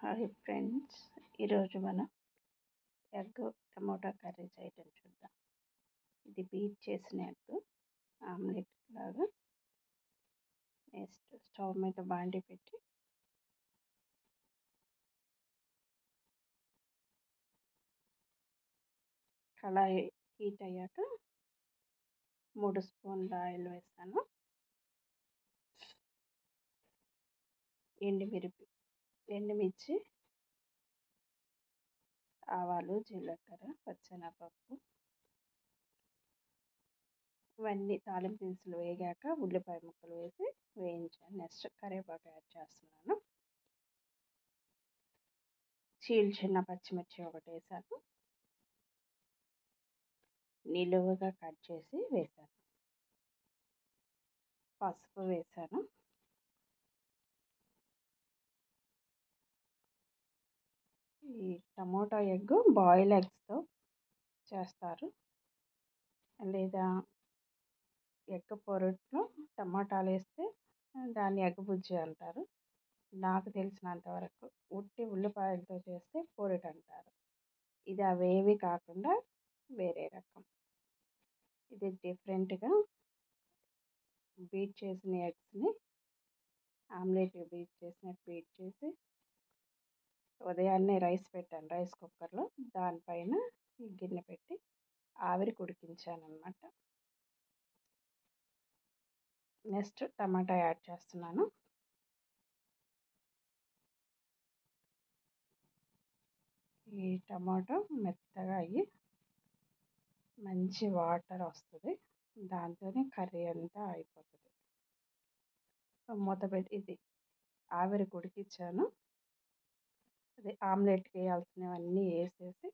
Hi friends, ఈరోజు మనం egg tomato curry చేయడం చూద్దాం. ఇది బీట్ చేసిన ఎగ్ ఆమ్లెట్ లాగా. నెక్స్ట్ స్టవ్ మీద బాండి పెట్టి కళాయి హీట్ అయ్యాక 3 స్పూన్ల ఆయిల్ వేసాను. ఎండుమిర్చి, ఆవాలు, జీలకర్ర, పచ్చెనగపప్పు ఇవన్నీ తాలింపు దినుసులు వేగాక ఉల్లిపాయ ముక్కలు వేసి వేయించాను. నెక్స్ట్ కరివేపాకు యాడ్ చేస్తున్నాను. చీల్చిన పచ్చిమిర్చి ఒకటి వేసాను. నిలువుగా కట్ చేసి వేసాను. పసుపు వేసాను. ఈ టమోటా ఎగ్ బాయిల్ ఎగ్స్తో చేస్తారు, లేదా ఎగ్ పొరట్లో టమాటాలు వేస్తే దాన్ని ఎగ్ బుజ్జి అంటారు. నాకు తెలిసినంతవరకు ఉట్టి ఉల్లిపాయలతో చేస్తే పొరటు అంటారు. ఇది అవేవి కాకుండా వేరే రకం. ఇది డిఫరెంట్గా బీట్ చేసిన ఎగ్స్ని ఆమ్లెట్ బీట్ చేసి ఉదయాన్నే రైస్ పెట్టాను రైస్ కుక్కర్లో. దానిపైన ఈ గిన్నె పెట్టి ఆవిరికి ఉడికించాను అన్నమాట. నెక్స్ట్ టమాటా యాడ్ చేస్తున్నాను. ఈ టమాటో మెత్తగా అయ్యి మంచి వాటర్ వస్తుంది. దాంతోనే కర్రీ అంతా అయిపోతుంది. మూత పెట్టి ఇది ఆవిరికి ఉడికించాను. అది ఆమ్లెట్కి వేయాల్సినవన్నీ వేసేసి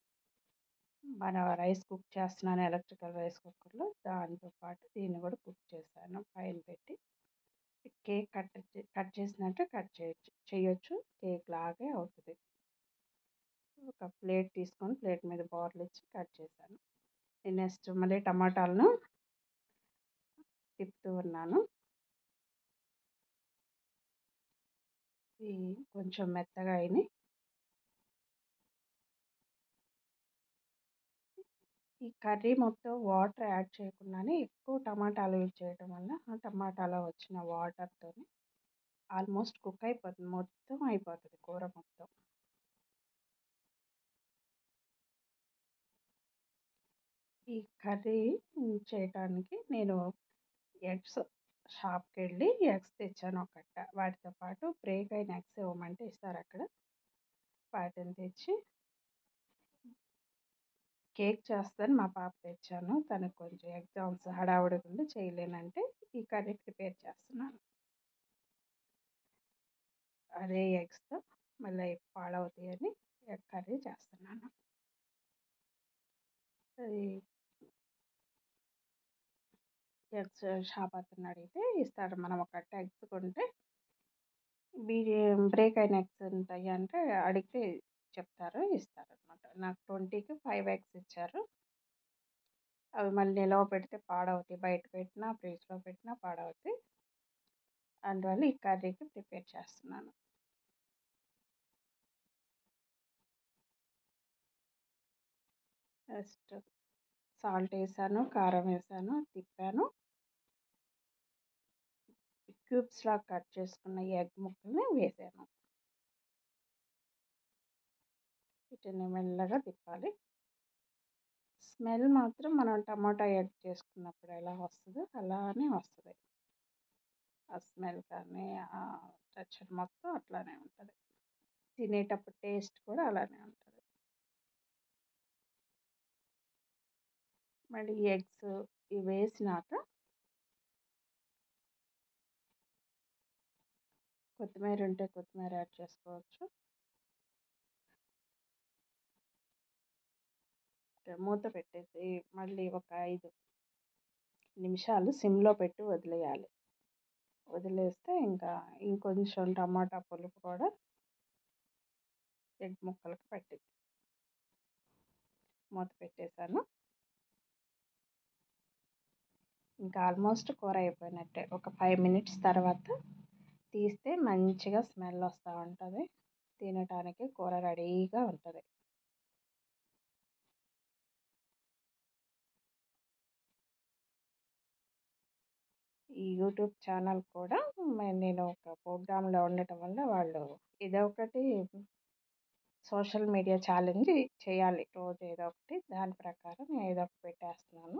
మన రైస్ కుక్ చేస్తున్నాను ఎలక్ట్రికల్ రైస్ కుక్కర్లో. దాంతోపాటు దీన్ని కూడా కుక్ చేశాను. పైన పెట్టి కేక్ కట్ చేసినట్టు కట్ చేయొచ్చు. కేక్ లాగే అవుతుంది. ఒక ప్లేట్ తీసుకొని ప్లేట్ మీద బౌల్ ఇచ్చి కట్ చేశాను. నెక్స్ట్ మళ్ళీ టమాటాలను తిప్పుతూ ఉన్నాను. ఇవి కొంచెం మెత్తగా అయినాయి. ఈ కర్రీ మొత్తం వాటర్ యాడ్ చేయకుండానే ఎక్కువ టమాటాలు యూజ్ చేయడం వల్ల ఆ టమాటాలో వచ్చిన వాటర్తో ఆల్మోస్ట్ కుక్ అయిపోతుంది. మొత్తం అయిపోతుంది కూర మొత్తం. ఈ కర్రీ చేయడానికి నేను ఎగ్స్ షాప్కి వెళ్ళి ఎగ్స్ తెచ్చాను ఒక కట్ట. వాటితో పాటు బ్రేక్ అయిన ఎగ్స్ ఇవ్వమంటే ఇస్తారు అక్కడ. వాటిని తెచ్చి కేక్ చేస్తాను మా పాప తెచ్చాను. తనకు కొంచెం ఎగ్జామ్స్ హడావుడిగా ఉండి చేయలేనంటే ఈ కర్రీ ప్రిపేర్ చేస్తున్నాను. అదే ఎగ్స్తో మళ్ళీ పాడవుతాయని ఎగ్ కర్రీ చేస్తున్నాను. ఎగ్స్ షాప్ అతను అడిగితే ఇస్తాడు. మనం ఒక కట్ట ఎగ్స్ కొంటే బ్రేక్ అయిన ఎగ్స్ ఉంటాయి అంటే అడిగితే చెప్తారు, ఇస్తారు అనమాట. నాకు 20కి 5 ఎగ్స్ ఇచ్చారు. అవి మళ్ళీ నిలవ పెడితే పాడవుతాయి. బయట పెట్టినా ఫ్రిడ్జ్లో పెట్టినా పాడవుతాయి. అందువల్ల ఈ కర్రీకి ప్రిపేర్ చేస్తున్నాను. నెక్స్ట్ సాల్ట్ వేసాను, కారం వేసాను, తిప్పాను. క్యూబ్స్ లాగా కట్ చేసుకున్న ఎగ్ ముక్కల్ని వేసాను. వీటిని మెల్లగా తిప్పాలి. స్మెల్ మాత్రం మనం టమాటా ఎగ్ చేసుకున్నప్పుడు ఎలా వస్తుందో అలానే వస్తుంది. ఆ స్మెల్ కానీ ఆ టెక్స్చర్ మొత్తం అట్లానే ఉంటుంది. తినేటప్పుడు టేస్ట్ కూడా అలానే ఉంటుంది. మళ్ళీ ఎగ్స్ ఇవి వేసినాక కొత్తిమీర ఉంటే కొత్తిమీర యాడ్ చేసుకోవచ్చు. మూత పెట్టేసి మళ్ళీ ఒక 5 నిమిషాలు సిమ్లో పెట్టి వదిలేయాలి. వదిలేస్తే ఇంకా ఇంకొంచెం టమాటా పులుపు కూడా ఎగ్ ముక్కలకు పట్టింది. మూత పెట్టేశాను. ఇంకా ఆల్మోస్ట్ కూర అయిపోయినట్టే. ఒక 5 మినిట్స్ తర్వాత తీస్తే మంచిగా స్మెల్ వస్తూ ఉంటుంది. తినటానికి కూర రెడీగా ఉంటుంది. ఈ యూట్యూబ్ ఛానల్ కూడా నేను ఒక ప్రోగ్రామ్‌లో ఉండటం వల్ల వాళ్ళు ఇదొకటి సోషల్ మీడియా ఛాలెంజ్ చేయాలి. రోజు ఏదో ఒకటి దాని ప్రకారం ఏదో ఒకటి పెట్టేస్తున్నాను.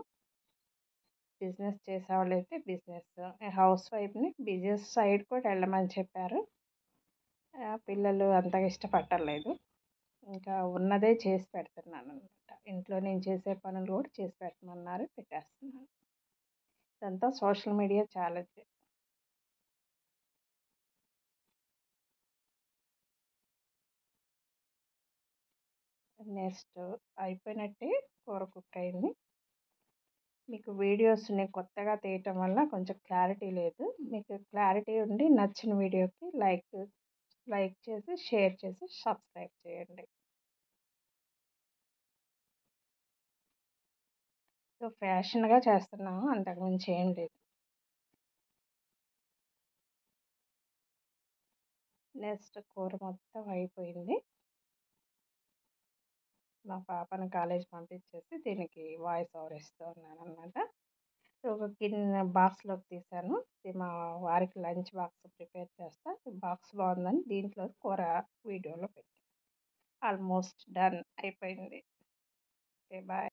బిజినెస్ చేసేవాళ్ళైతే బిజినెస్, హౌస్ వైఫ్‌ని బిజినెస్ సైడ్ కూడా వెళ్ళమని చెప్పారు. పిల్లలు అంతగా ఇష్టపడట్లేదు. ఇంకా ఉన్నదే చేసి పెడుతున్నాననమాట. ఇంట్లో నేను చేసే పనులు కూడా చేసి పెట్టమన్నారు, పెట్టేస్తున్నాను. ఇదంతా సోషల్ మీడియా ఛాలెంజ్. నెక్స్ట్ అయిపోయినట్టే, కూర కుక్ అయింది. మీకు వీడియోస్ నేను కొత్తగా తీయటం వల్ల కొంచెం క్లారిటీ లేదు. మీకు క్లారిటీ ఉండి నచ్చిన వీడియోకి లైక్ చేసి, షేర్ చేసి, సబ్స్క్రైబ్ చేయండి. సో ఫ్యాషన్‌గా చేస్తున్నాము, అంతకుమించి ఏం లేదు. నెక్స్ట్ కూర మొత్తం అయిపోయింది. మా పాపను కాలేజ్ పంపించేసి దీనికి వాయిస్ ఓవర్ ఇస్తూ ఉన్నాననమాట. ఒక బాక్స్‌లోకి తీశాను. ఇది మా వారికి లంచ్ బాక్స్ ప్రిపేర్ చేస్తా. బాక్స్ బాగుందని దీంట్లో కూర వీడియోలో పెట్టా. ఆల్మోస్ట్ డన్ అయిపోయింది. ఓకే. బాయ్.